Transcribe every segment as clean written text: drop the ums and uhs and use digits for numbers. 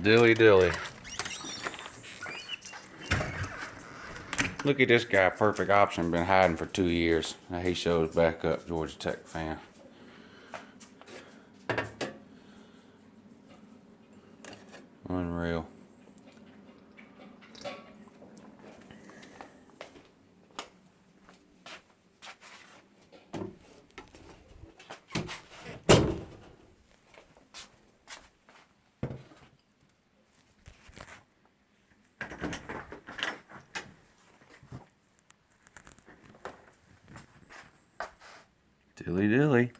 Dilly dilly. Look at this guy, perfect option, been hiding for 2 years. Now he shows back up, Georgia Tech fan. Unreal. Dilly dilly.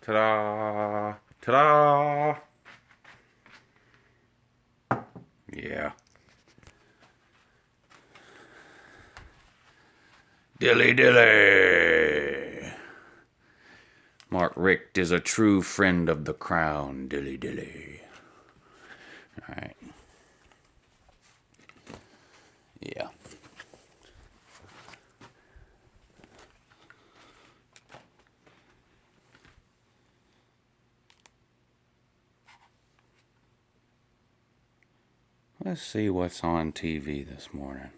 Ta-da! Ta-da! Yeah. Dilly dilly. Mark Richt is a true friend of the crown. Dilly dilly. All right. Yeah. Let's see what's on TV this morning.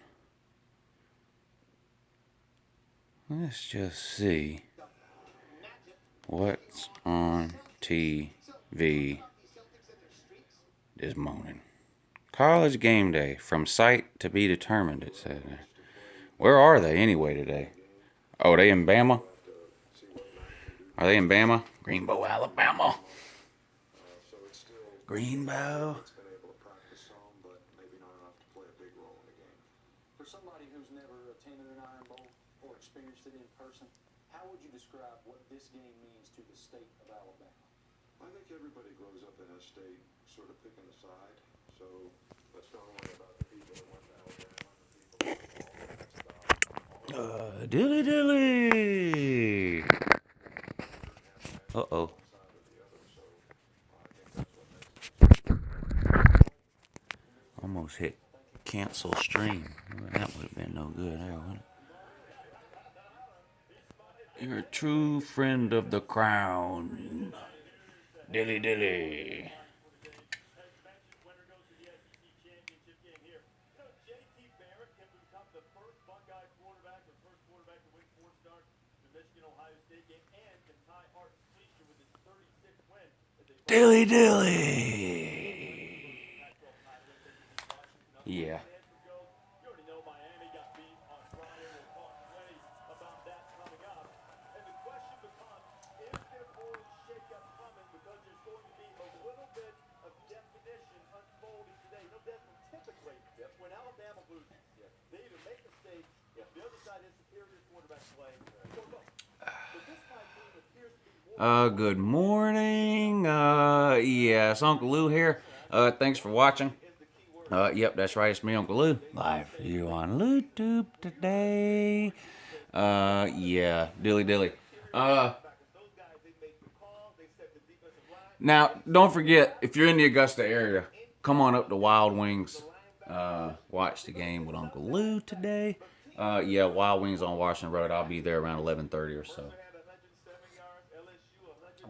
Let's just see what's on TV this morning. College game day, from site to be determined, it said. Where are they anyway today? Oh, they in Bama? Are they in Bama? Greenbow, Alabama. Greenbow. For somebody who's never attended an Iron Bowl or experienced it in person, how would you describe what this game means to the state of Alabama? I think everybody grows up in a state sort of picking a side. So let's not worry about the people that went to Alabama and the people that Dilly dilly. Uh-oh. Almost hit cancel stream. Well, that would have been no good there, wouldn't it? You're a true friend of the crown. Dilly dilly. Dilly dilly. Yeah. When Alabama loses, they either make mistakes, the other side has superior quarterback play, or both. But this my team appears to be more. Good morning. Yes, Uncle Lou here. Thanks for watching. Yep, that's right. It's me, Uncle Lou. Live for you on YouTube today. Yeah, dilly dilly. Now, don't forget, if you're in the Augusta area, come on up to Wild Wings. Watch the game with Uncle Lou today. Yeah, Wild Wings on Washington Road. I'll be there around 11:30 or so.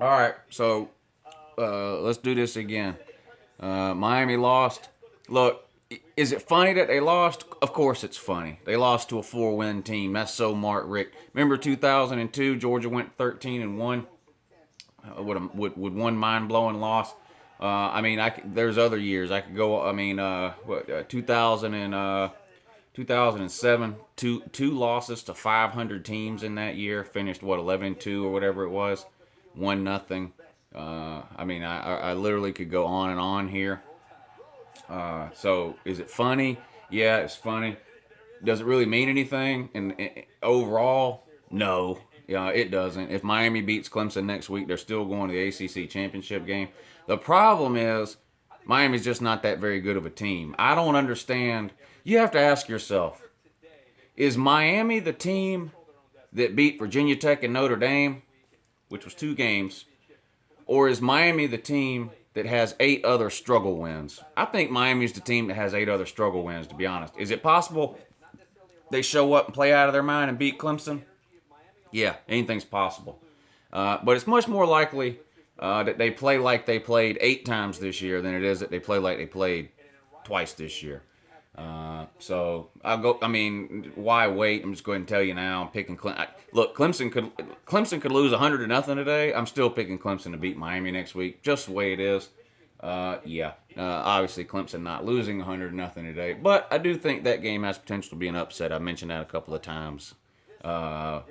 All right, so let's do this again. Miami lost. Look, is it funny that they lost? Of course it's funny. They lost to a 4-win team. That's so Mark Richt. Remember 2002, Georgia went 13-1 with one mind-blowing loss. I mean, there's other years I could go. I mean, 2007, two losses to 500 teams in that year. Finished 11-2 or whatever it was, 1-0. I mean, I literally could go on and on here. So is it funny? Yeah, it's funny. Does it really mean anything? And overall, no. Yeah, it doesn't. If Miami beats Clemson next week, they're still going to the ACC championship game. The problem is Miami's just not that very good of a team. I don't understand. You have to ask yourself, is Miami the team that beat Virginia Tech and Notre Dame, which was 2 games, or is Miami the team that has 8 other struggle wins? I think Miami's the team that has 8 other struggle wins, to be honest. Is it possible they show up and play out of their mind and beat Clemson, yeah, anything's possible. But it's much more likely that they play like they played 8 times this year than it is that they play like they played twice this year. So I'll go. I mean, why wait? I'm just going to tell you now. I'm picking Clemson. Look, Clemson could lose 100-0 today. I'm still picking Clemson to beat Miami next week, just the way it is. Yeah. Obviously, Clemson not losing 100-0 today, but I do think that game has potential to be an upset. I mentioned that a couple of times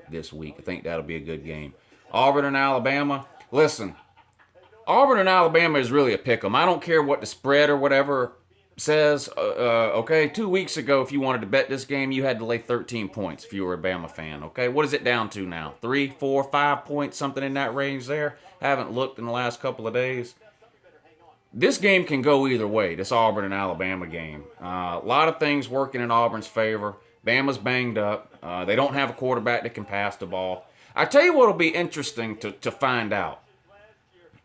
this week. I think that'll be a good game. Auburn and Alabama. Listen, Auburn and Alabama is really a pick 'em. I don't care what the spread or whatever says. Okay, 2 weeks ago, if you wanted to bet this game, you had to lay 13 points if you were a Bama fan. Okay, what is it down to now? 3, 4, 5 points, something in that range there. Haven't looked in the last couple of days. This game can go either way, this Auburn and Alabama game. A lot of things working in Auburn's favor. Bama's banged up. They don't have a quarterback that can pass the ball. I tell you what will be interesting to find out.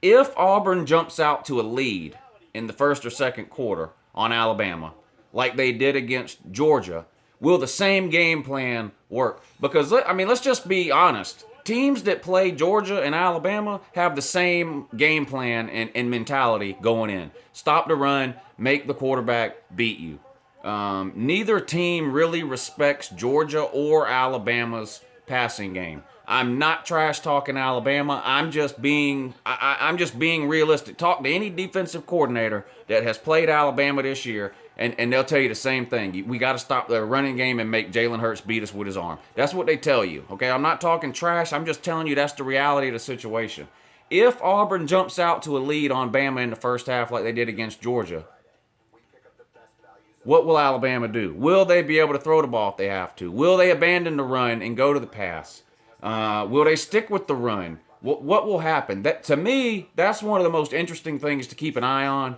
If Auburn jumps out to a lead in the first or second quarter on Alabama, like they did against Georgia, will the same game plan work? Because, I mean, let's just be honest. Teams that play Georgia and Alabama have the same game plan and mentality going in. Stop the run, make the quarterback beat you. Neither team really respects Georgia or Alabama's passing game. I'm not trash talking Alabama. I'm just being realistic. Talk to any defensive coordinator that has played Alabama this year, and they'll tell you the same thing. We got to stop the running game and make Jalen Hurts beat us with his arm. That's what they tell you. Okay, I'm not talking trash. I'm just telling you that's the reality of the situation. If Auburn jumps out to a lead on Bama in the first half like they did against Georgia, what will Alabama do? Will they be able to throw the ball if they have to? Will they abandon the run and go to the pass? Will they stick with the run? What will happen? That, to me, that's one of the most interesting things to keep an eye on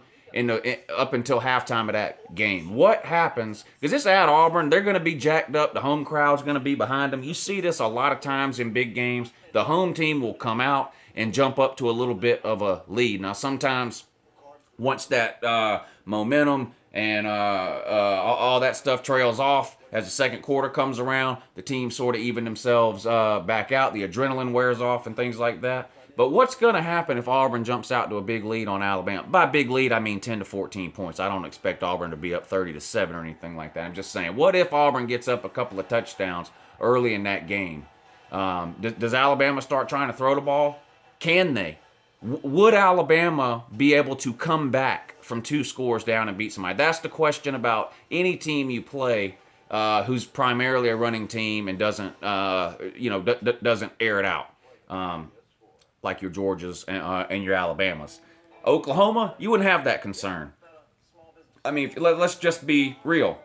up until halftime of that game. What happens? Because it's at Auburn. They're going to be jacked up. The home crowd's going to be behind them. You see this a lot of times in big games. The home team will come out and jump up to a little bit of a lead. Now, sometimes once that momentum and all that stuff trails off, as the second quarter comes around, the team sort of even themselves back out. The adrenaline wears off and things like that. But what's going to happen if Auburn jumps out to a big lead on Alabama? By big lead, I mean 10 to 14 points. I don't expect Auburn to be up 30-7 or anything like that. I'm just saying, what if Auburn gets up a couple of touchdowns early in that game? Does Alabama start trying to throw the ball? Can they? Would Alabama be able to come back from 2 scores down and beat somebody? That's the question about any team you play who's primarily a running team and doesn't air it out. Like your Georgias and your Alabamas. Oklahoma, you wouldn't have that concern. I mean, let's just be real.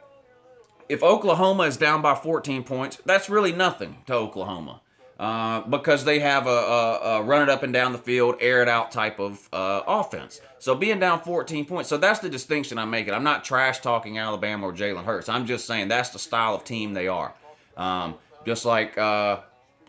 If Oklahoma is down by 14 points, that's really nothing to Oklahoma because they have a run it up and down the field, air it out type of offense. So being down 14 points, so that's the distinction I'm making. I'm not trash talking Alabama or Jalen Hurts. I'm just saying that's the style of team they are. Just like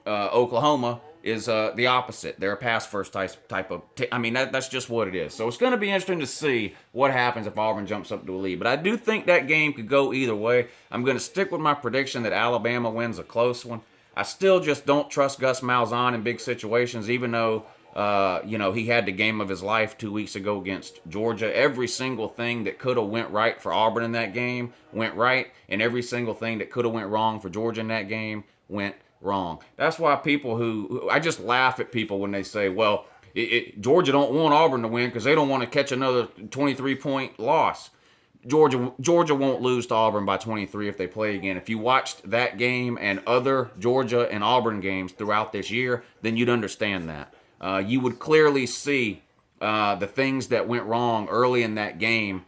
Oklahoma is the opposite. They're a pass-first type of I mean, that's just what it is. So it's going to be interesting to see what happens if Auburn jumps up to a lead. But I do think that game could go either way. I'm going to stick with my prediction that Alabama wins a close one. I still just don't trust Gus Malzahn in big situations, even though, he had the game of his life 2 weeks ago against Georgia. Every single thing that could have went right for Auburn in that game went right, and every single thing that could have went wrong for Georgia in that game went wrong. That's why people who I just laugh at people when they say, well, Georgia don't want Auburn to win because they don't want to catch another 23-point loss. Georgia won't lose to Auburn by 23 if they play again. If you watched that game and other Georgia and Auburn games throughout this year, then you'd understand that. You would clearly see the things that went wrong early in that game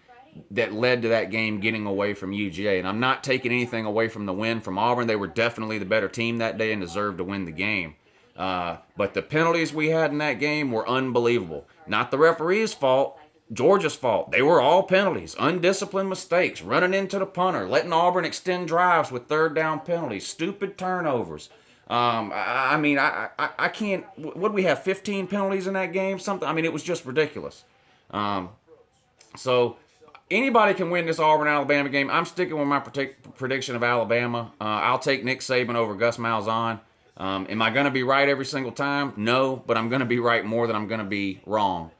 that led to that game getting away from UGA. And I'm not taking anything away from the win from Auburn. They were definitely the better team that day and deserved to win the game. But the penalties we had in that game were unbelievable. Not the referee's fault, Georgia's fault. They were all penalties, undisciplined mistakes, running into the punter, letting Auburn extend drives with third down penalties, stupid turnovers. I can't. What do we have? 15 penalties in that game? Something. I mean, it was just ridiculous. So Anybody can win this Auburn-Alabama game. I'm sticking with my prediction of Alabama. I'll take Nick Saban over Gus Malzahn. Am I going to be right every single time? No, but I'm going to be right more than I'm going to be wrong.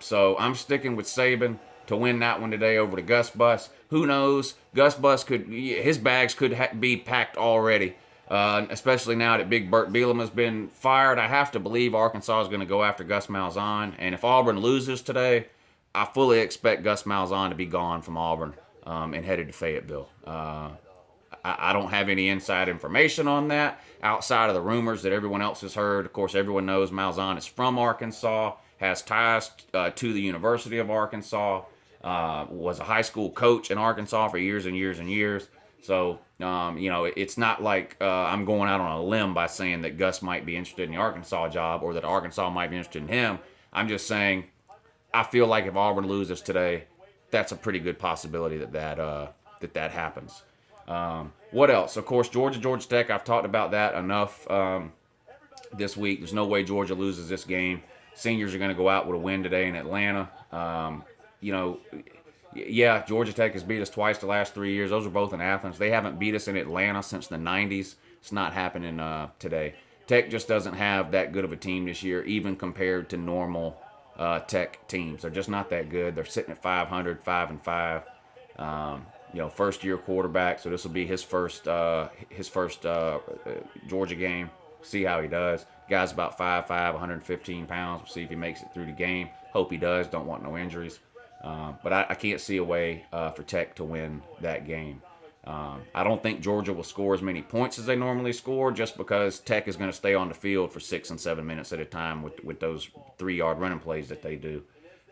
So I'm sticking with Saban to win that one today over the Gus Bus. Who knows? Gus Bus his bags could be packed already, especially now that Big Burt Bielema has been fired. I have to believe Arkansas is going to go after Gus Malzahn. And if Auburn loses today, I fully expect Gus Malzahn to be gone from Auburn and headed to Fayetteville. I don't have any inside information on that outside of the rumors that everyone else has heard. Of course, everyone knows Malzahn is from Arkansas, has ties to the University of Arkansas, was a high school coach in Arkansas for years and years and years. So, it's not like I'm going out on a limb by saying that Gus might be interested in the Arkansas job or that Arkansas might be interested in him. I'm just saying I feel like if Auburn loses today, that's a pretty good possibility that happens. What else? Of course, Georgia Tech. I've talked about that enough this week. There's no way Georgia loses this game. Seniors are going to go out with a win today in Atlanta. Georgia Tech has beat us twice the last 3 years. Those are both in Athens. They haven't beat us in Atlanta since the 90s. It's not happening today. Tech just doesn't have that good of a team this year, even compared to normal Tech teams. They're just not that good. They're sitting at 500, 5-5. First year quarterback, so this will be his first Georgia game. See how he does. Guy's about 5'5", 115 pounds. We'll see if he makes it through the game. Hope he does. Don't want no injuries. But I can't see a way for Tech to win that game. I don't think Georgia will score as many points as they normally score, just because Tech is going to stay on the field for 6 and 7 minutes at a time with those 3-yard running plays that they do.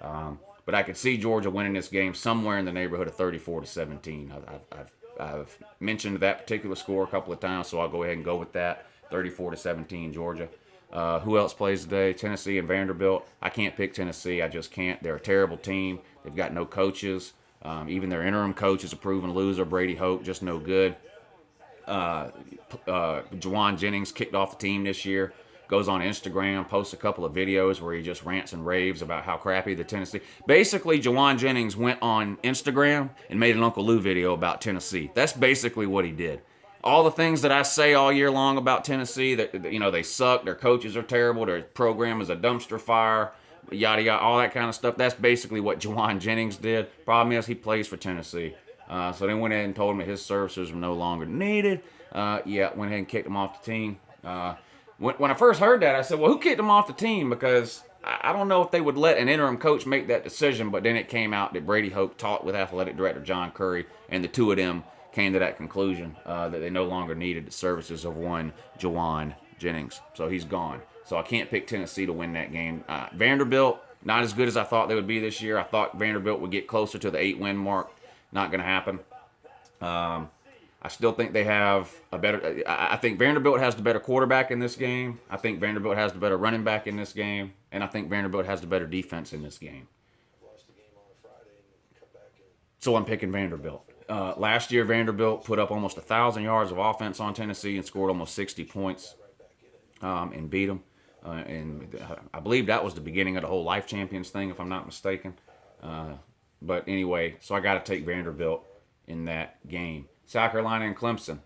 But I could see Georgia winning this game somewhere in the neighborhood of 34-17. I've mentioned that particular score a couple of times, so I'll go ahead and go with that. 34-17 Georgia. Who else plays today? Tennessee and Vanderbilt. I can't pick Tennessee. I just can't. They're a terrible team. They've got no coaches. Even their interim coach is a proven loser. Brady Hoke, just no good. Juwan Jennings kicked off the team this year. Goes on Instagram, posts a couple of videos where he just rants and raves about how crappy the Tennessee. Basically, Juwan Jennings went on Instagram and made an Uncle Lou video about Tennessee. That's basically what he did. All the things that I say all year long about Tennessee, that they suck, their coaches are terrible, their program is a dumpster fire, yada yada, all that kind of stuff. That's basically what Juwan Jennings did. Problem is, he plays for Tennessee. So they went ahead and told him that his services were no longer needed. Went ahead and kicked him off the team. When I first heard that, I said, well, who kicked him off the team? Because I don't know if they would let an interim coach make that decision, but then it came out that Brady Hoke talked with athletic director John Curry, and the two of them came to that conclusion that they no longer needed the services of one Juwan Jennings. So he's gone. So I can't pick Tennessee to win that game. Vanderbilt, not as good as I thought they would be this year. I thought Vanderbilt would get closer to the 8-win mark. Not going to happen. I still think they have a better. I think Vanderbilt has the better quarterback in this game. I think Vanderbilt has the better running back in this game, and I think Vanderbilt has the better defense in this game. So I'm picking Vanderbilt. Last year, Vanderbilt put up almost 1,000 yards of offense on Tennessee and scored almost 60 points and beat them. And I believe that was the beginning of the whole Life Champions thing, if I'm not mistaken. But anyway, so I got to take Vanderbilt in that game. South Carolina and Clemson.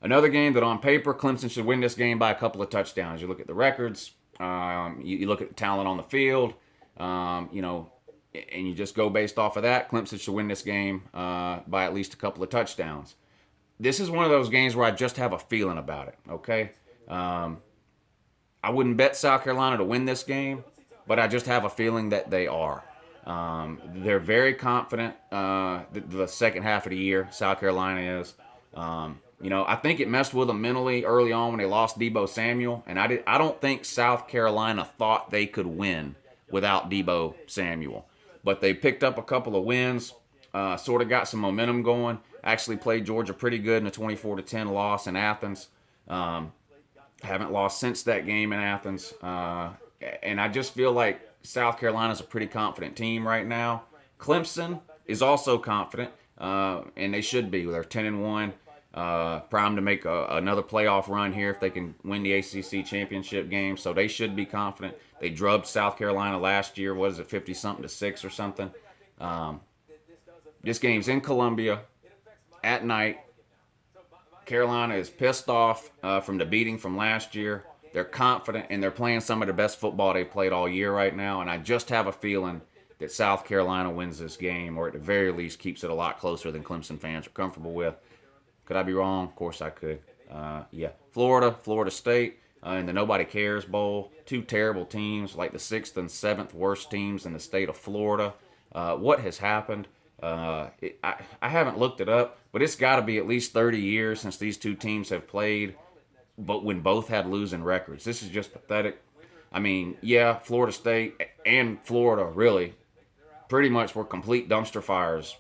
Another game that on paper, Clemson should win this game by a couple of touchdowns. You look at the records, you look at the talent on the field, and you just go based off of that. Clemson should win this game by at least a couple of touchdowns. This is one of those games where I just have a feeling about it, okay? I wouldn't bet South Carolina to win this game, but I just have a feeling that they are. They're very confident the second half of the year, South Carolina is. I think it messed with them mentally early on when they lost Deebo Samuel, and I don't think South Carolina thought they could win without Deebo Samuel. But they picked up a couple of wins, sort of got some momentum going, actually played Georgia pretty good in a 24-10 loss in Athens. Haven't lost since that game in Athens. And I just feel like South Carolina's a pretty confident team right now. Clemson is also confident, and they should be. They're 10-1, primed to make another playoff run here if they can win the ACC championship game. So they should be confident. They drubbed South Carolina last year. What is it, 50-something to 6 or something? This game's in Columbia at night. Carolina is pissed off from the beating from last year. They're confident, and they're playing some of the best football they've played all year right now. And I just have a feeling that South Carolina wins this game, or at the very least keeps it a lot closer than Clemson fans are comfortable with. Could I be wrong? Of course I could. Yeah. Florida State, in the Nobody Cares Bowl. Two terrible teams, like the 6th and 7th worst teams in the state of Florida. What has happened? I haven't looked it up, but it's got to be at least 30 years since these two teams have played, but when both had losing records. This is just pathetic. I mean, yeah, Florida State and Florida really pretty much were complete dumpster fires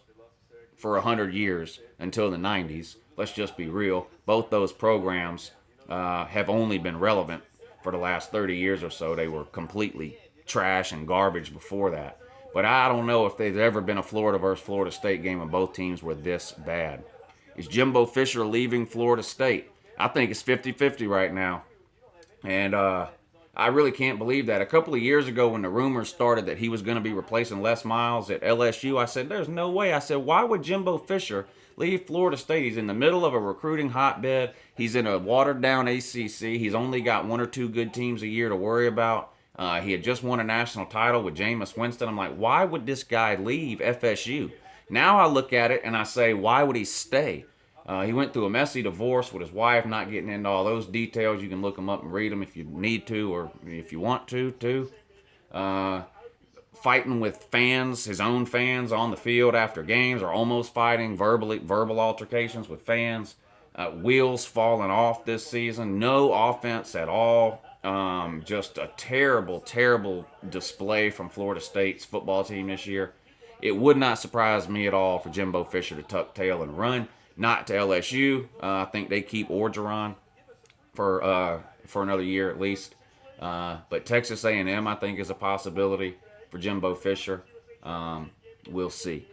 for 100 years until the 90s. Let's just be real. Both those programs have only been relevant for the last 30 years or so. They were completely trash and garbage before that. But I don't know if there's ever been a Florida versus Florida State game and both teams were this bad. Is Jimbo Fisher leaving Florida State? I think it's 50-50 right now. And I really can't believe that. A couple of years ago when the rumors started that he was going to be replacing Les Miles at LSU, I said, there's no way. I said, why would Jimbo Fisher leave Florida State? He's in the middle of a recruiting hotbed. He's in a watered-down ACC. He's only got one or two good teams a year to worry about. He had just won a national title with Jameis Winston. I'm like, why would this guy leave FSU? Now I look at it and I say, why would he stay? He went through a messy divorce with his wife, not getting into all those details. You can look them up and read them if you need to or if you want to, too. Fighting with fans, his own fans on the field after games, or almost fighting, verbal altercations with fans. Wheels falling off this season. No offense at all. Just a terrible, terrible display from Florida State's football team this year. It would not surprise me at all for Jimbo Fisher to tuck tail and run. Not to LSU. I think they keep Orgeron for another year at least. But Texas A&M, I think, is a possibility for Jimbo Fisher. We'll see.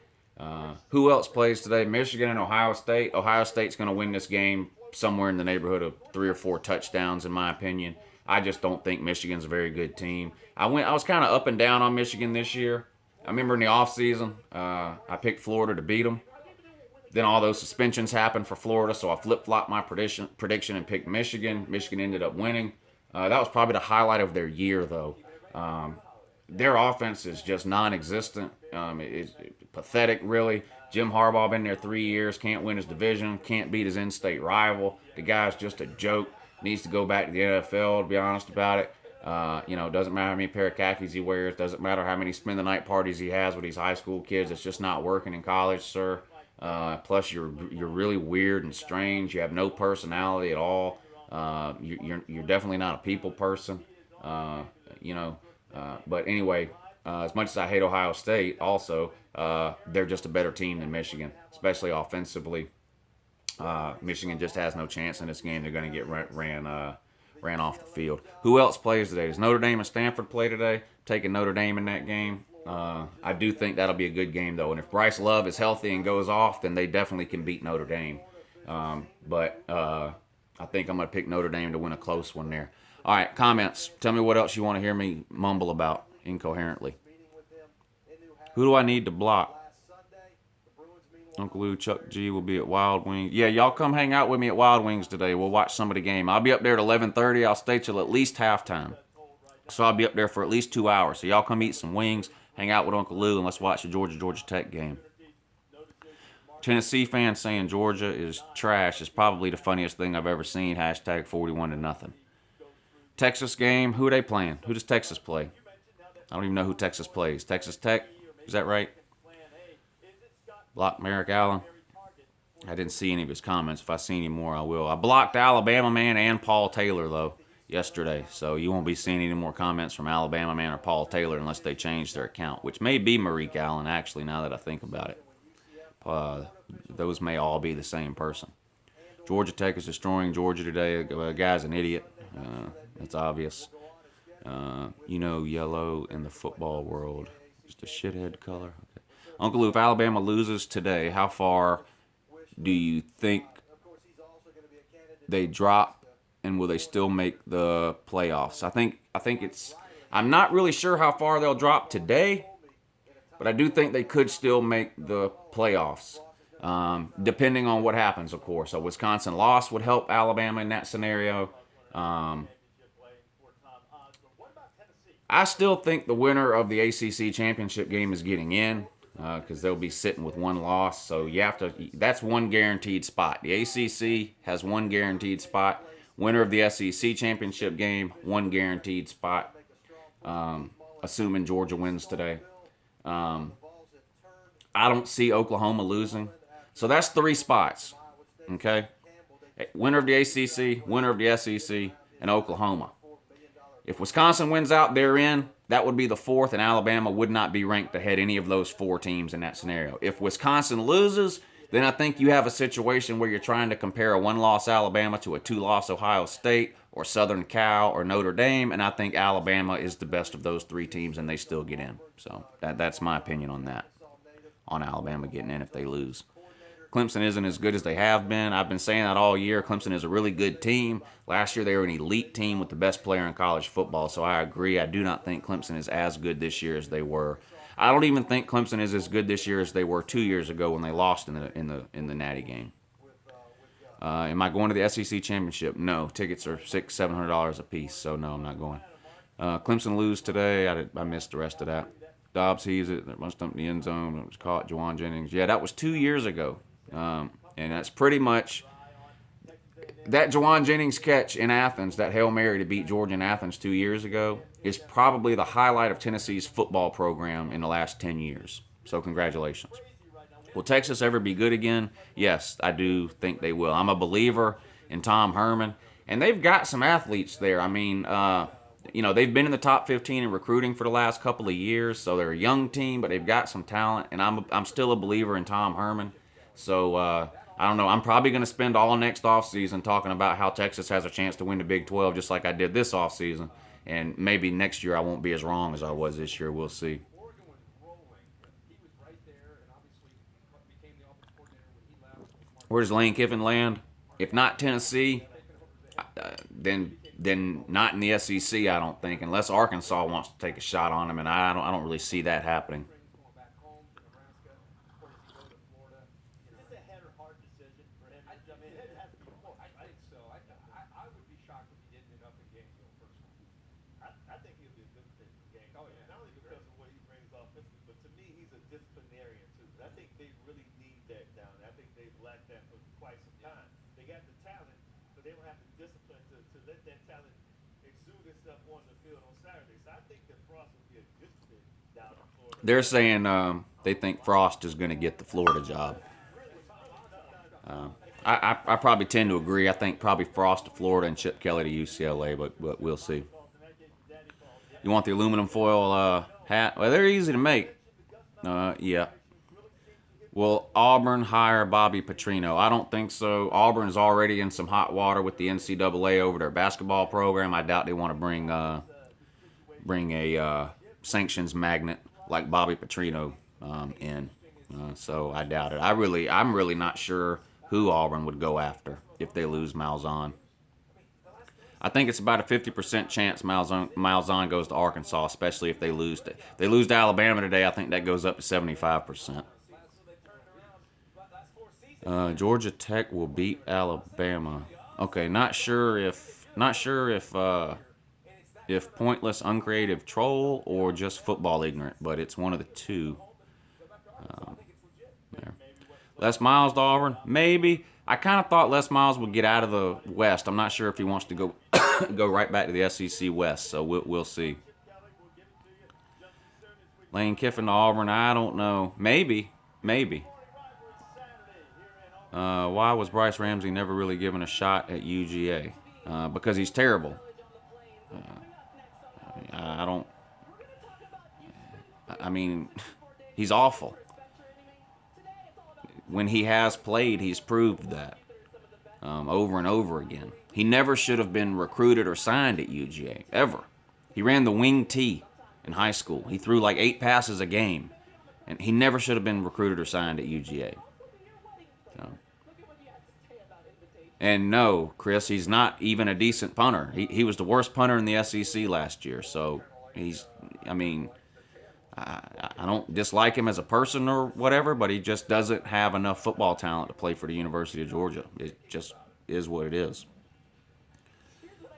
Who else plays today? Michigan and Ohio State. Ohio State's going to win this game somewhere in the neighborhood of 3 or 4 touchdowns, in my opinion. I just don't think Michigan's a very good team. I was kind of up and down on Michigan this year. I remember in the offseason, I picked Florida to beat them. Then all those suspensions happened for Florida, so I flip-flopped my prediction and picked Michigan. Michigan ended up winning. That was probably the highlight of their year, though. Their offense is just non-existent. It's pathetic, really. Jim Harbaugh been there 3 years, can't win his division, can't beat his in-state rival. The guy's just a joke. Needs to go back to the NFL, to be honest about it. Doesn't matter how many pair of khakis he wears. Doesn't matter how many spend-the-night parties he has with these high school kids. It's just not working in college, sir. Plus, you're really weird and strange. You have no personality at all. You're definitely not a people person. But anyway, as much as I hate Ohio State, also they're just a better team than Michigan, especially offensively. Michigan just has no chance in this game. They're going to get ran off the field. Who else plays today? Does Notre Dame and Stanford play today? Taking Notre Dame in that game. I do think that'll be a good game, though. And if Bryce Love is healthy and goes off, then they definitely can beat Notre Dame. But I think I'm going to pick Notre Dame to win a close one there. All right, comments. Tell me what else you want to hear me mumble about incoherently. Who do I need to block? Uncle Lou, Chuck G will be at Wild Wings. Yeah, y'all come hang out with me at Wild Wings today. We'll watch some of the game. I'll be up there at 11:30. I'll stay till at least halftime. So I'll be up there for at least 2 hours. So y'all come eat some wings, hang out with Uncle Lou, and let's watch the Georgia Tech game. Tennessee fans saying Georgia is trash is probably the funniest thing I've ever seen. Hashtag 41-0. Texas game, who are they playing? Who does Texas play? I don't even know who Texas plays. Texas Tech? Is that right? Block Merrick Allen. I didn't see any of his comments. If I see any more, I will. I blocked Alabama Man and Paul Taylor, though, yesterday. So you won't be seeing any more comments from Alabama Man or Paul Taylor unless they change their account, which may be Merrick Allen, actually, now that I think about it. Those may all be the same person. Georgia Tech is destroying Georgia today. The guy's an idiot. That's obvious. Yellow in the football world. Just a shithead color. Okay. Uncle Lou, if Alabama loses today, how far do you think they drop, and will they still make the playoffs? I think it's. I'm not really sure how far they'll drop today. but I do think they could still make the playoffs, depending on what happens, of course. A Wisconsin loss would help Alabama in that scenario. I still think the winner of the ACC championship game is getting in because they'll be sitting with one loss. So you have to. That's one guaranteed spot. The ACC has one guaranteed spot. Winner of the SEC championship game, one guaranteed spot. Assuming Georgia wins today. I don't see Oklahoma losing. So that's 3 spots. Okay? Winner of the ACC, winner of the SEC, and Oklahoma. If Wisconsin wins out, they're in. That would be the 4th, and Alabama would not be ranked ahead any of those 4 teams in that scenario. If Wisconsin loses, then I think you have a situation where you're trying to compare a 1-loss Alabama to a 2-loss Ohio State or Southern Cal or Notre Dame, and I think Alabama is the best of those 3 teams, and they still get in. So that's my opinion on that, on Alabama getting in if they lose. Clemson isn't as good as they have been. I've been saying that all year. Clemson is a really good team. Last year they were an elite team with the best player in college football, so I agree. I do not think Clemson is as good this year as they were. I don't even think Clemson is as good this year as they were 2 years ago when they lost in the Natty game. Am I going to the SEC championship? No. Tickets are $600-$700 a piece, so no, I'm not going. Clemson lose today. I missed the rest of that. Dobbs heaves it. That must dump the end zone. It was caught. Juwan Jennings. Yeah, that was 2 years ago. And that's pretty much that Juwan Jennings catch in Athens, that Hail Mary to beat Georgia in Athens 2 years ago, is probably the highlight of Tennessee's football program in the last 10 years. So congratulations. Will Texas ever be good again? Yes, I do think they will. I'm a believer in Tom Herman, and they've got some athletes there. I mean, they've been in the top 15 in recruiting for the last couple of years, so they're a young team, but they've got some talent, and I'm still a believer in Tom Herman. So, I don't know. I'm probably going to spend all next offseason talking about how Texas has a chance to win the Big 12 just like I did this offseason. And maybe next year I won't be as wrong as I was this year. We'll see. Where does Lane Kiffin land? If not Tennessee, then not in the SEC, I don't think, unless Arkansas wants to take a shot on him, and I don't really see that happening. They're saying they think Frost is going to get the Florida job. I probably tend to agree. I think probably Frost to Florida and Chip Kelly to UCLA, but we'll see. You want the aluminum foil hat? Well, they're easy to make. Yeah. Will Auburn hire Bobby Petrino? I don't think so. Auburn is already in some hot water with the NCAA over their basketball program. I doubt they want to bring a sanctions magnet like Bobby Petrino in. So I doubt it. I'm really not sure who Auburn would go after if they lose Malzahn. I think it's about a 50% chance Malzahn goes to Arkansas, especially if they lose to Alabama today. I think that goes up to 75%. Georgia Tech will beat Alabama. Okay, not sure if pointless, uncreative troll or just football ignorant, but it's one of the two. There. Les Miles to Auburn? Maybe. I kind of thought Les Miles would get out of the West. I'm not sure if he wants to go go right back to the SEC West, so we'll see. Lane Kiffin to Auburn? I don't know. Maybe. Why was Bryce Ramsey never really given a shot at UGA? Because he's terrible. He's awful. When he has played, he's proved that over and over again. He never should have been recruited or signed at UGA, ever. He ran the wing T in high school. He threw like 8 passes a game, and he never should have been recruited or signed at UGA. And no, Chris, he's not even a decent punter. He was the worst punter in the SEC last year. So I don't dislike him as a person or whatever, but he just doesn't have enough football talent to play for the University of Georgia. It just is what it is.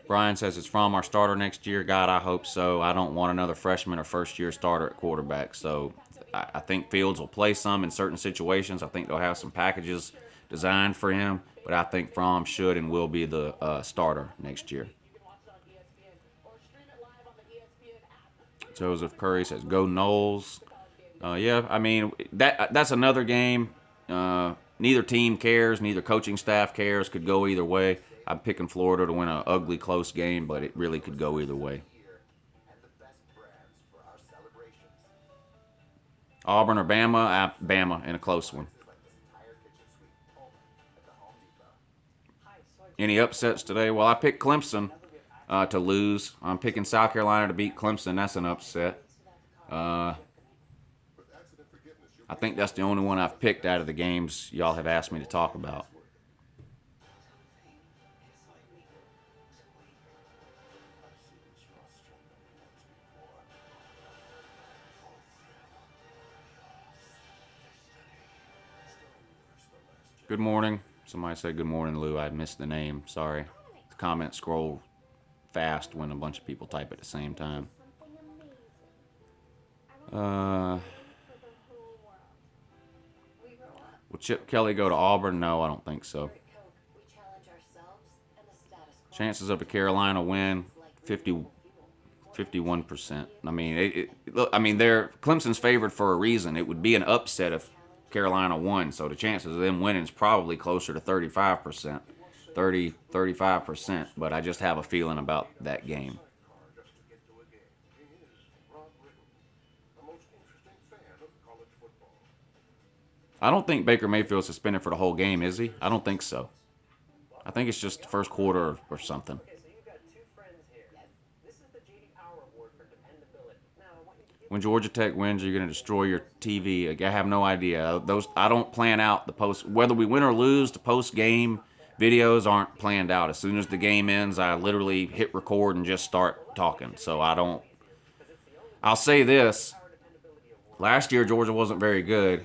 Brian says it's from our starter next year. God, I hope so. I don't want another freshman or first-year starter at quarterback. So I think Fields will play some in certain situations. I think they'll have some packages designed for him. But I think Fromm should and will be the starter next year. Joseph Curry says, go Noles. Yeah, I mean, that's another game. Neither team cares. Neither coaching staff cares. Could go either way. I'm picking Florida to win an ugly, close game, but it really could go either way. Auburn or Bama? Bama in a close one. Any upsets today? Well, I picked Clemson to lose. I'm picking South Carolina to beat Clemson. That's an upset. I think that's the only one I've picked out of the games y'all have asked me to talk about. Good morning. Somebody said good morning, Lou. I missed the name. Sorry. The comments scroll fast when a bunch of people type at the same time. Will Chip Kelly go to Auburn? No, I don't think so. Chances of a Carolina win, 51%. I mean, Clemson's favored for a reason. It would be an upset if Carolina won, so the chances of them winning is probably closer to 35%, 35%, but I just have a feeling about that game. I don't think Baker Mayfield's suspended for the whole game, is he? I don't think so. I think it's just the first quarter or something. When Georgia Tech wins, you're going to destroy your TV. I have no idea. I don't plan out the post. Whether we win or lose, the post-game videos aren't planned out. As soon as the game ends, I literally hit record and just start talking. So I'll say this. Last year, Georgia wasn't very good.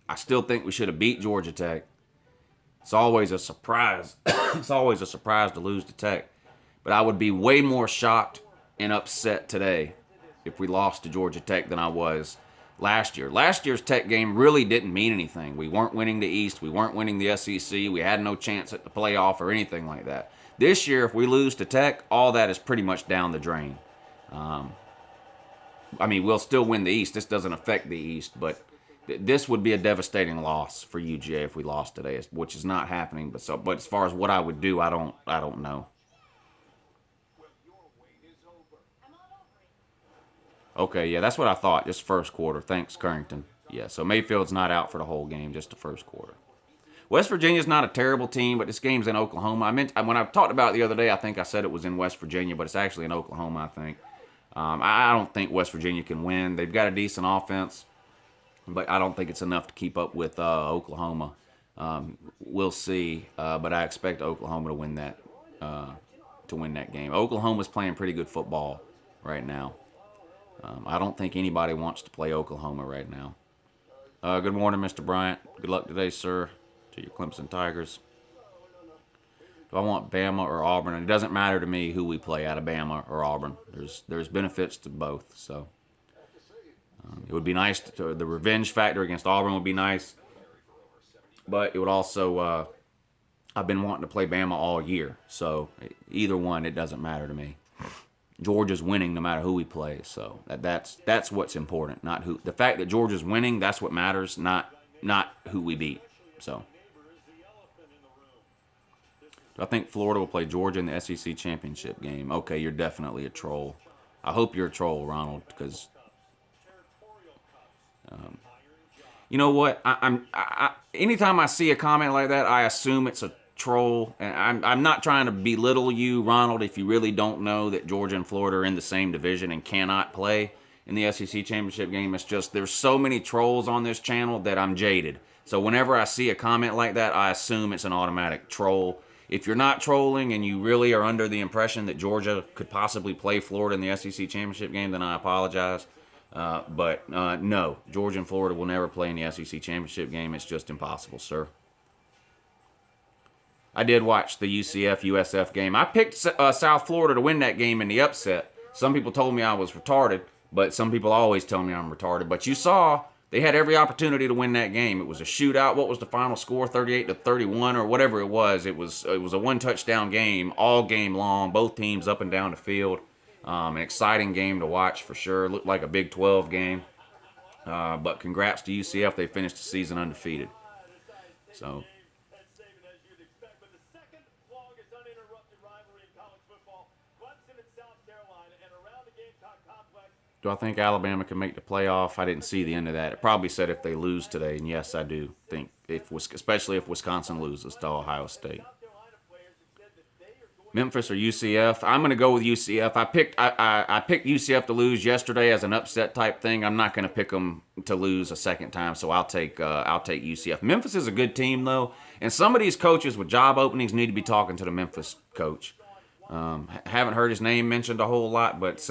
I still think we should have beat Georgia Tech. It's always a surprise. It's always a surprise to lose to Tech. But I would be way more shocked and upset today if we lost to Georgia Tech than I was last year. Last year's Tech game really didn't mean anything. We weren't winning the East. We weren't winning the SEC. We had no chance at the playoff or anything like that. This year, if we lose to Tech, all that is pretty much down the drain. We'll still win the East. This doesn't affect the East, but this would be a devastating loss for UGA if we lost today, which is not happening. But as far as what I would do, I don't know. Okay, yeah, that's what I thought. Just first quarter. Thanks, Currington. Yeah, so Mayfield's not out for the whole game, just the first quarter. West Virginia's not a terrible team, but this game's in Oklahoma. When I talked about it the other day, I think I said it was in West Virginia, but it's actually in Oklahoma, I think. I don't think West Virginia can win. They've got a decent offense, but I don't think it's enough to keep up with Oklahoma. We'll see, but I expect Oklahoma to win that game. Oklahoma's playing pretty good football right now. I don't think anybody wants to play Oklahoma right now. Good morning, Mr. Bryant. Good luck today, sir, to your Clemson Tigers. Do I want Bama or Auburn? And it doesn't matter to me who we play out of Bama or Auburn. There's benefits to both. So it would be nice. The revenge factor against Auburn would be nice. But it would also, I've been wanting to play Bama all year. So either one, it doesn't matter to me. Georgia's winning no matter who we play, so that's what's important. Not who. The fact that Georgia's winning, that's what matters. Not who we beat. So, do I think Florida will play Georgia in the SEC championship game? Okay, you're definitely a troll. I hope you're a troll, Ronald, because you know what? Anytime I see a comment like that, I assume it's a troll, and I'm not trying to belittle you, Ronald, if you really don't know that Georgia and Florida are in the same division and cannot play in the SEC championship game. It's just there's so many trolls on this channel that I'm jaded. So whenever I see a comment like that, I assume it's an automatic troll. If you're not trolling and you really are under the impression that Georgia could possibly play Florida in the SEC championship game, then I apologize. But no, Georgia and Florida will never play in the SEC championship game. It's just impossible, sir. I did watch the UCF-USF game. I picked South Florida to win that game in the upset. Some people told me I was retarded, but some people always tell me I'm retarded. But you saw they had every opportunity to win that game. It was a shootout. What was the final score? 38-31 or whatever it was. It was a one-touchdown game all game long. Both teams up and down the field. An exciting game to watch for sure. Looked like a Big 12 game. But congrats to UCF. They finished the season undefeated. So. But the second longest uninterrupted rivalry in college football, Clemson and South Carolina, and around the Gamecock complex. Do I think Alabama can make the playoff? I didn't see the end of that. It probably said if they lose today, and yes, I do think, especially if Wisconsin loses to Ohio State. Memphis or UCF? I'm going to go with UCF. I picked UCF to lose yesterday as an upset type thing. I'm not going to pick them to lose a second time, so I'll take UCF. Memphis is a good team though, and some of these coaches with job openings need to be talking to the Memphis coach. Haven't heard his name mentioned a whole lot, but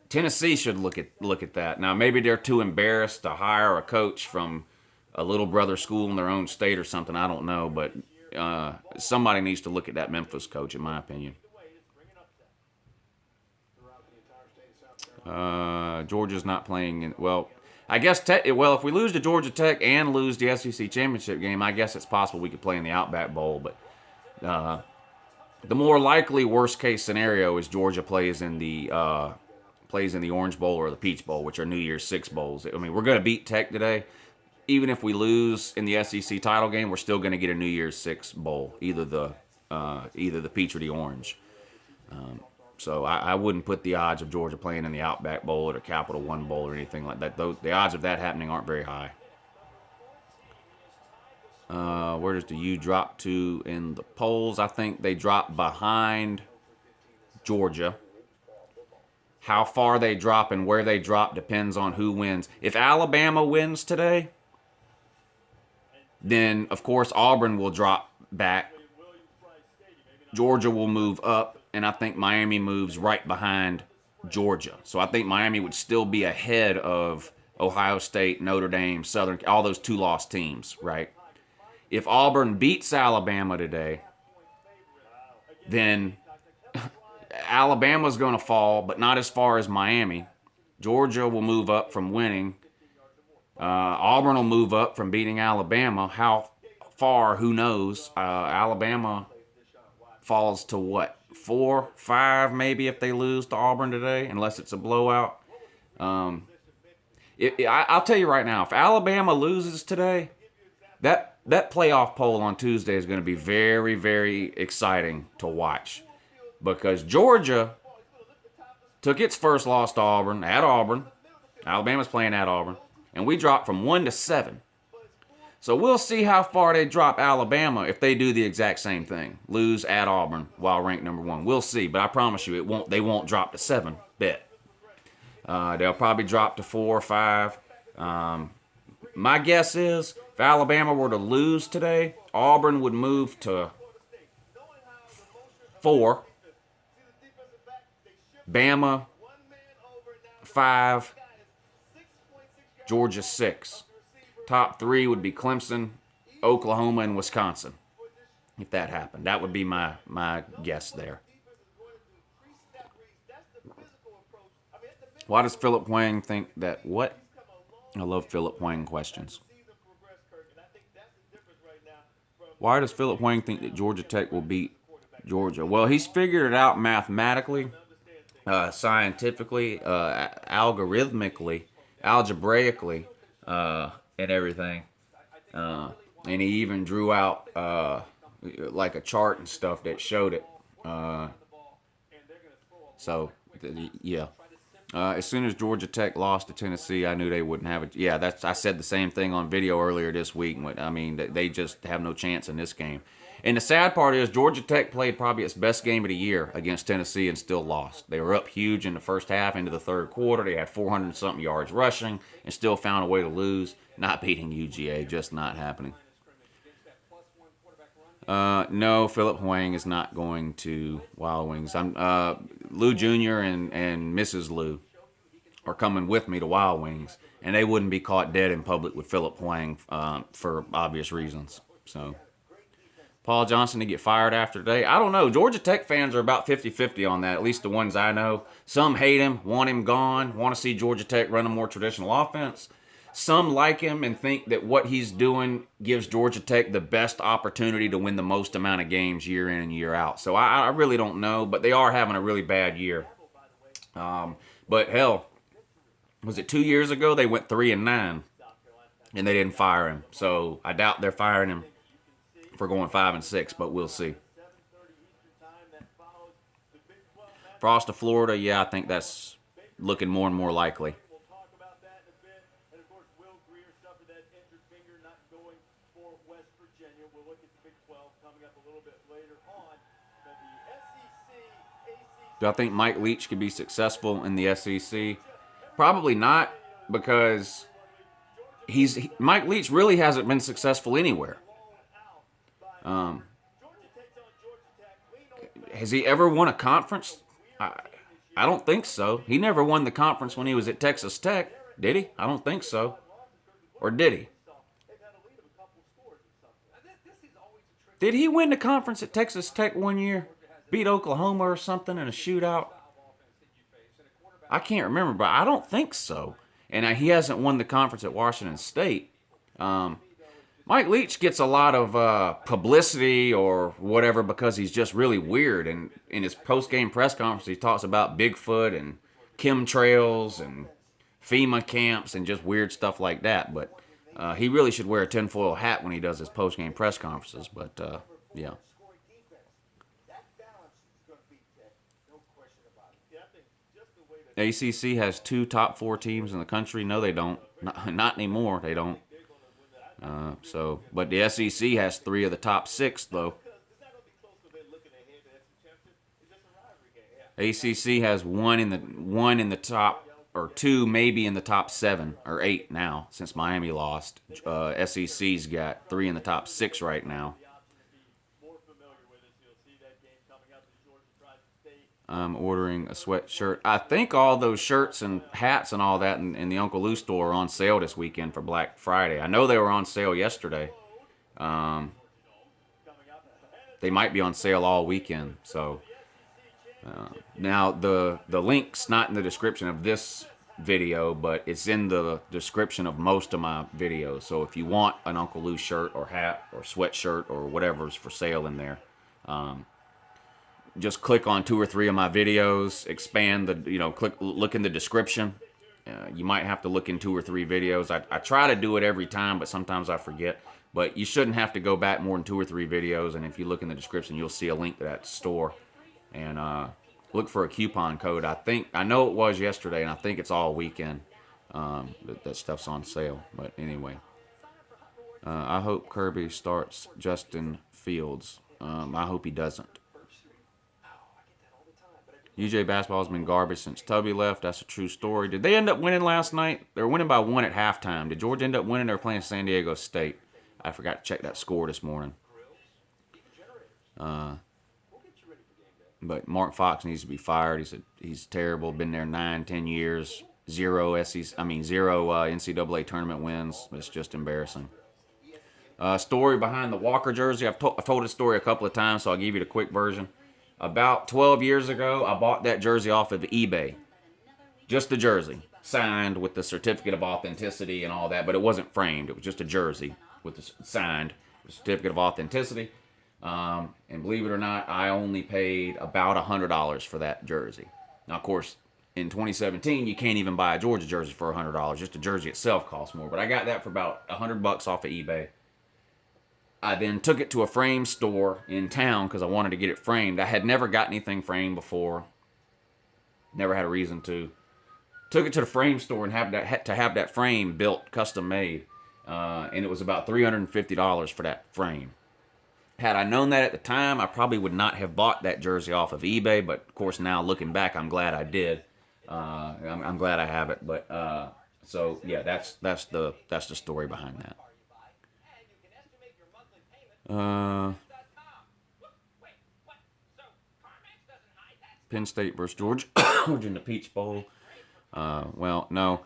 Tennessee should look at that. Now maybe they're too embarrassed to hire a coach from a little brother school in their own state or something. I don't know, but somebody needs to look at that Memphis coach, in my opinion. Georgia's not playing. I guess if we lose to Georgia Tech and lose the SEC championship game, I guess it's possible we could play in the Outback Bowl. But the more likely worst case scenario is Georgia plays in the Orange Bowl or the Peach Bowl, which are New Year's Six bowls. I mean, we're going to beat Tech today. Even if we lose in the SEC title game, we're still going to get a New Year's Six bowl, either the Peach or the Orange. So I wouldn't put the odds of Georgia playing in the Outback Bowl or the Capital One Bowl or anything like that. The odds of that happening aren't very high. Where does the U drop to in the polls? I think they drop behind Georgia. How far they drop and where they drop depends on who wins. If Alabama wins today, then, of course, Auburn will drop back. Georgia will move up, and I think Miami moves right behind Georgia. So I think Miami would still be ahead of Ohio State, Notre Dame, Southern, all those two-loss teams, right? If Auburn beats Alabama today, then Alabama's going to fall, but not as far as Miami. Georgia will move up from winning. Auburn will move up from beating Alabama. How far, who knows? Alabama falls to what? 4, 5 maybe if they lose to Auburn today, unless it's a blowout. I'll tell you right now, if Alabama loses today, that playoff poll on Tuesday is going to be very, very exciting to watch. Because Georgia took its first loss to Auburn at Auburn. Alabama's playing at Auburn. And we dropped from 1 to 7. So we'll see how far they drop Alabama if they do the exact same thing. Lose at Auburn while ranked number 1. We'll see, but I promise you they won't drop to 7. Bet. They'll probably drop to 4 or 5. My guess is if Alabama were to lose today, Auburn would move to 4. Bama 5. Georgia 6. Top 3 would be Clemson, Oklahoma, and Wisconsin. If that happened, that would be my guess there. Why does Philip Wang think that what? I love Philip Wang questions. Why does Philip Wang think that Georgia Tech will beat Georgia? Well, he's figured it out mathematically, scientifically, algorithmically, algebraically, and everything. And he even drew out like a chart and stuff that showed it. Yeah. As soon as Georgia Tech lost to Tennessee, I knew they wouldn't have it. Yeah, I said the same thing on video earlier this week. I mean, they just have no chance in this game. And the sad part is Georgia Tech played probably its best game of the year against Tennessee and still lost. They were up huge in the first half into the third quarter. They had 400-something yards rushing and still found a way to lose. Not beating UGA, just not happening. No, Philip Huang is not going to Wild Wings. Lou Jr. and Mrs. Lou are coming with me to Wild Wings, and they wouldn't be caught dead in public with Philip Huang for obvious reasons. So, Paul Johnson to get fired after today? I don't know. Georgia Tech fans are about 50-50 on that, at least the ones I know. Some hate him, want him gone, want to see Georgia Tech run a more traditional offense. Some like him and think that what he's doing gives Georgia Tech the best opportunity to win the most amount of games year in and year out. So I really don't know, but they are having a really bad year. But hell, was it 2 years ago they went 3-9 and they didn't fire him? So I doubt they're firing him for going 5-6, but we'll see. Frost to Florida, yeah, I think that's looking more and more likely. Do I think Mike Leach could be successful in the SEC? Probably not, because Mike Leach really hasn't been successful anywhere. Has he ever won a conference? I don't think so. He never won the conference when he was at Texas Tech, did he? I don't think so. Or did he? Did he win the conference at Texas Tech one year? Beat Oklahoma or something in a shootout? I can't remember, but I don't think so. And he hasn't won the conference at Washington State. Mike Leach gets a lot of publicity or whatever because he's just really weird. And in his post-game press conference, he talks about Bigfoot and chemtrails and FEMA camps and just weird stuff like that. But he really should wear a tinfoil hat when he does his post-game press conferences. But, yeah. ACC has 2 top 4 teams in the country. No, they don't. Not anymore. They don't. But the SEC has 3 of the top 6, though. ACC has one in the top, or 2 maybe in the top 7 or 8 now since Miami lost. SEC's got 3 in the top 6 right now. I'm ordering a sweatshirt. I think all those shirts and hats and all that in the UNCLELOU store are on sale this weekend for Black Friday. I know they were on sale yesterday. They might be on sale all weekend. So now the link's not in the description of this video, but it's in the description of most of my videos. So if you want an UNCLELOU shirt or hat or sweatshirt or whatever's for sale in there, just click on 2 or 3 of my videos, expand look in the description. You might have to look in 2 or 3 videos. I try to do it every time, but sometimes I forget. But you shouldn't have to go back more than 2 or 3 videos. And if you look in the description, you'll see a link to that store. And look for a coupon code. I know it was yesterday, and I think it's all weekend. That stuff's on sale. But anyway, I hope Kirby starts Justin Fields. I hope he doesn't. UJ basketball has been garbage since Tubby left. That's a true story. Did they end up winning last night? They were winning by 1 at halftime. Did Georgia end up winning? They were playing San Diego State. I forgot to check that score this morning. But Mark Fox needs to be fired. He's terrible. Been there 9-10 years. Zero NCAA tournament wins. It's just embarrassing. Story behind the Walker jersey. I've told this story a couple of times, so I'll give you the quick version. About 12 years ago, I bought that jersey off of eBay. Just the jersey. Signed with the certificate of authenticity and all that, but it wasn't framed. It was just a jersey with the signed certificate of authenticity. And believe it or not, I only paid about $100 for that jersey. Now, of course, in 2017, you can't even buy a Georgia jersey for $100. Just the jersey itself costs more. But I got that for about $100 off of eBay. I then took it to a frame store in town because I wanted to get it framed. I had never got anything framed before. Never had a reason to. Took it to the frame store and had to have that frame built, custom made. And it was about $350 for that frame. Had I known that at the time, I probably would not have bought that jersey off of eBay. But of course, now looking back, I'm glad I did. I'm glad I have it. But so yeah, that's the story behind that. Penn State versus Georgia. Georgia in the Peach Bowl. Well, no.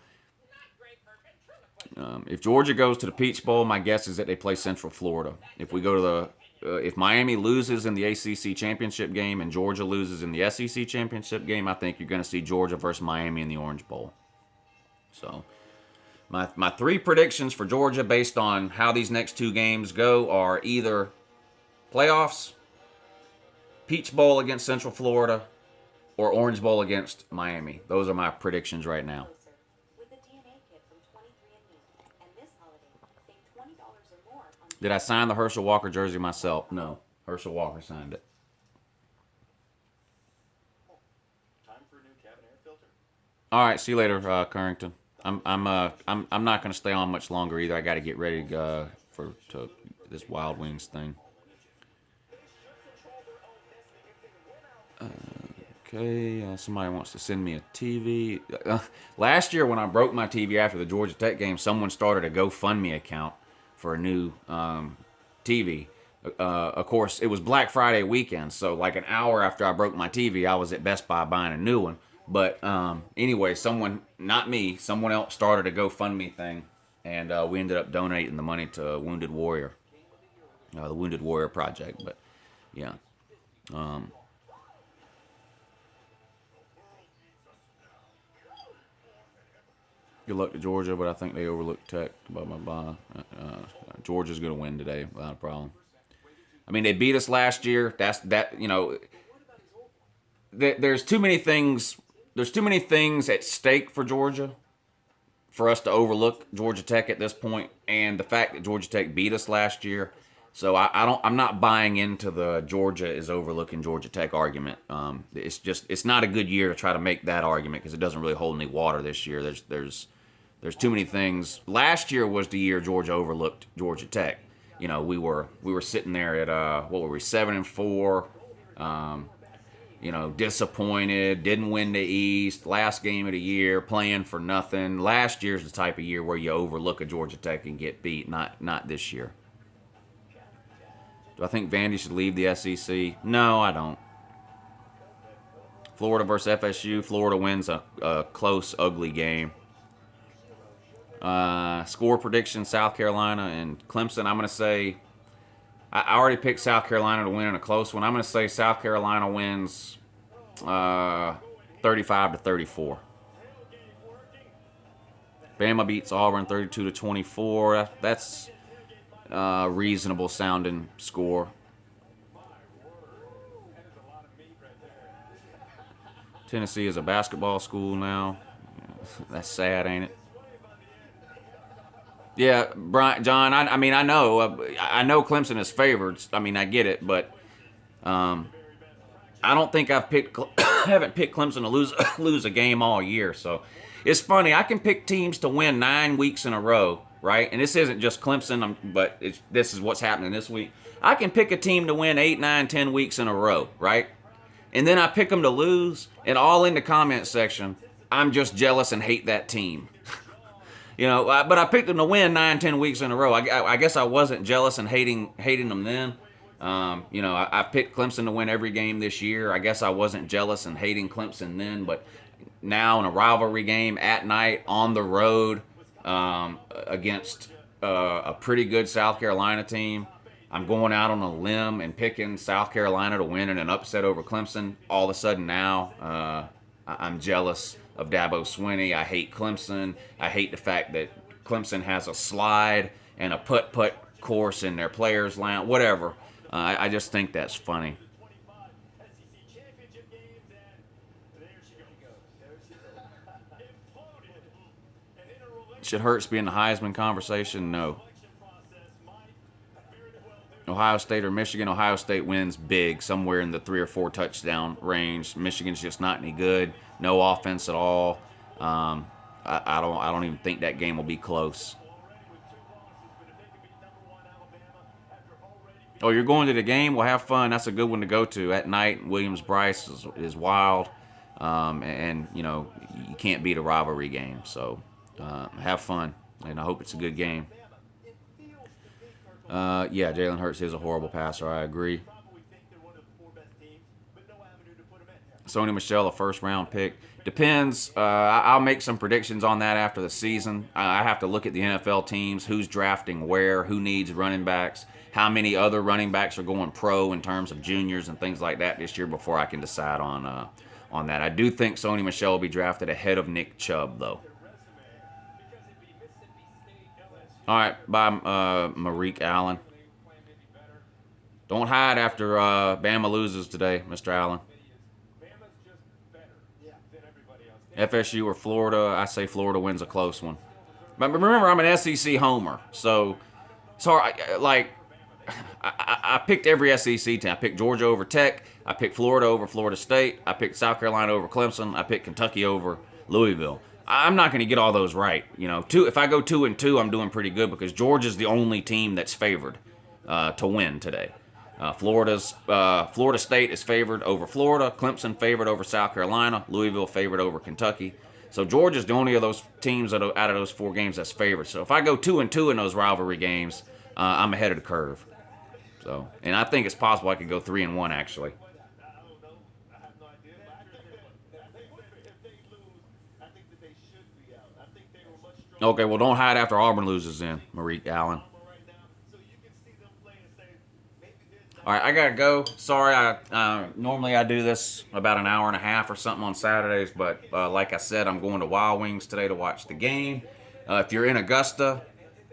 If Georgia goes to the Peach Bowl, my guess is that they play Central Florida. If we go to the, if Miami loses in the ACC championship game and Georgia loses in the SEC championship game, I think you're going to see Georgia versus Miami in the Orange Bowl. So, my 3 predictions for Georgia based on how these next 2 games go are either playoffs, Peach Bowl against Central Florida, or Orange Bowl against Miami. Those are my predictions right now. Did I sign the Herschel Walker jersey myself? No. Herschel Walker signed it. Time for a new cabin air filter. All right, see you later, Currington. I'm not gonna stay on much longer either. I got to get ready for this Wild Wings thing. Okay, somebody wants to send me a TV. Last year when I broke my TV after the Georgia Tech game, someone started a GoFundMe account for a new TV. Of course, it was Black Friday weekend, so like an hour after I broke my TV, I was at Best Buy buying a new one. But anyway, someone, not me, someone else started a GoFundMe thing, and we ended up donating the money to Wounded Warrior, the Wounded Warrior Project. But yeah. Good luck to Georgia, but I think they overlooked Tech. Georgia's going to win today without a problem. I mean, they beat us last year. There's too many things. There's too many things at stake for Georgia for us to overlook Georgia Tech at this point, and the fact that Georgia Tech beat us last year. So I'm not buying into the Georgia is overlooking Georgia Tech argument. It's not a good year to try to make that argument because it doesn't really hold any water this year. There's too many things. Last year was the year Georgia overlooked Georgia Tech. We were sitting there at what were we, 7-4, disappointed, didn't win the East, last game of the year, playing for nothing. Last year's the type of year where you overlook a Georgia Tech and get beat, not this year. Do I think Vandy should leave the SEC? No, I don't. Florida versus FSU. Florida wins a close, ugly game. Score prediction, South Carolina and Clemson. I'm going to say, I already picked South Carolina to win in a close one. I'm going to say South Carolina wins 35-34. Bama beats Auburn 32-24. That's reasonable sounding score. Tennessee is a basketball school now. That's sad, ain't it? Yeah, Brian, John. I mean, I know Clemson is favored. I mean, I get it, but I don't think haven't picked Clemson to lose a game all year. So it's funny. I can pick teams to win 9 weeks in a row, right? And this isn't just Clemson, but this is what's happening this week. I can pick a team to win 8, 9, 10 weeks in a row, right? And then I pick them to lose, and all in the comment section, I'm just jealous and hate that team. But I picked them to win 9, 10 weeks in a row. I guess I wasn't jealous and hating them then. I picked Clemson to win every game this year. I guess I wasn't jealous and hating Clemson then, but now in a rivalry game at night on the road against a pretty good South Carolina team, I'm going out on a limb and picking South Carolina to win in an upset over Clemson. All of a sudden now, I'm jealous of Dabo Swinney. I hate Clemson. I hate the fact that Clemson has a slide and a putt-putt course in their players' lounge, whatever. I just think that's funny. Should Hurts be in the Heisman conversation? No. Ohio State or Michigan? Ohio State wins big, somewhere in the 3 or 4 touchdown range. Michigan's just not any good. No offense at all. I don't even think that game will be close. Oh, you're going to the game? Well, have fun. That's a good one to go to at night. Williams-Brice is wild, and you can't beat a rivalry game. So have fun, and I hope it's a good game. Yeah, Jalen Hurts is a horrible passer. I agree. Sony Michel a first-round pick. Depends. I'll make some predictions on that after the season. I have to look at the NFL teams, who's drafting where, who needs running backs, how many other running backs are going pro in terms of juniors and things like that this year before I can decide on that. I do think Sony Michel will be drafted ahead of Nick Chubb, though. All right, bye, Marique Allen. Don't hide after Bama loses today, Mr. Allen. FSU or Florida, I say Florida wins a close one. But remember, I'm an SEC homer, so I picked every SEC team. I picked Georgia over Tech. I picked Florida over Florida State. I picked South Carolina over Clemson. I picked Kentucky over Louisville. I'm not going to get all those right. If I go 2-2, I'm doing pretty good because Georgia's the only team that's favored to win today. Florida State is favored over Florida. Clemson favored over South Carolina. Louisville favored over Kentucky. So Georgia's the only of those teams out of those 4 games that's favored. So if I go 2-2 in those rivalry games, I'm ahead of the curve. So, and I think it's possible I could go 3-1 actually. Okay, well don't hide after Auburn loses then, Marique Allen. All right, I gotta go. Sorry, normally I do this about an hour and a half or something on Saturdays, but like I said, I'm going to Wild Wings today to watch the game. If you're in Augusta,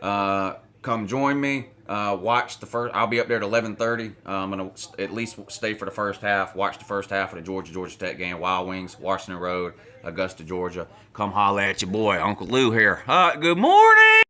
come join me. Watch the first. I'll be up there at 11:30. I'm gonna at least stay for the first half. Watch the first half of the Georgia Tech game. Wild Wings, Washington Road, Augusta, Georgia. Come holler at your boy, Uncle Lou here. Good morning.